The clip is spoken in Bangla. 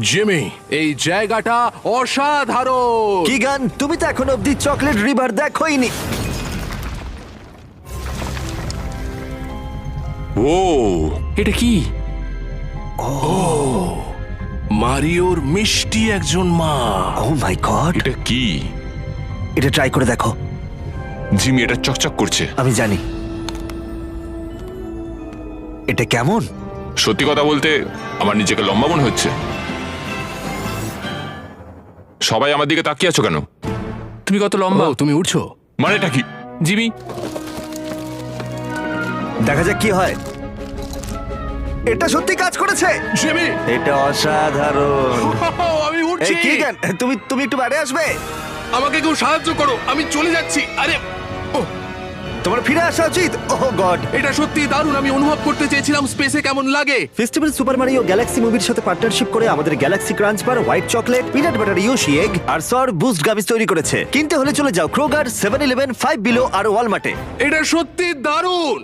জিমি, এই জায়গাটা অসাধারণ। কিগান, তুমি তো এখন অব্দি চকলেট রিভার দেখোইনি। ও এটা কি? মারিওর মিষ্টি একজন মা। ও মাই গড, এটা কি? এটা ট্রাই করে দেখো। জিমি, এটা চকচক করছে। আমি জানি। এটা কেমন? সত্যি কথা বলতে আমার নিজেকে লম্বা মনে হচ্ছে। সবাই আমার দিকে তাকিয়ে আছো কেন? তুমি কত লম্বা? ও, তুমি উঠছো? মানেটা কি? জিমি, দেখা যাক কি হয়। এটা সত্যি কাজ করেছে। জিমি, এটা অসাধারণ। আমি এই উঠছি। কিগান, তুমি তুমি একটু বাইরে আসবে? আমাকে কেউ সাহায্য করো, আমি চলে যাচ্ছি। আরে ও, তোমার ফিরে আসা উচিত। ওহ গড। এটা সত্যি দারুণ। আমি অনুভব করতে চেয়েছিলাম স্পেসে কেমন লাগে। ফেস্টিভ্যাল সুপার মারিও গ্যালাক্সি মুভির সাথে পার্টনারশিপ করে আমাদের galaxy crunch bar, white chocolate, peanut butter Yoshi egg আর সর বুস্ট গামিজ তৈরি করেছে। কিনতে হলে চলে যাও ক্রোগার, 7-Eleven, 5 বিলো আর ওয়ালমার্টে। এটা সত্যি দারুণ।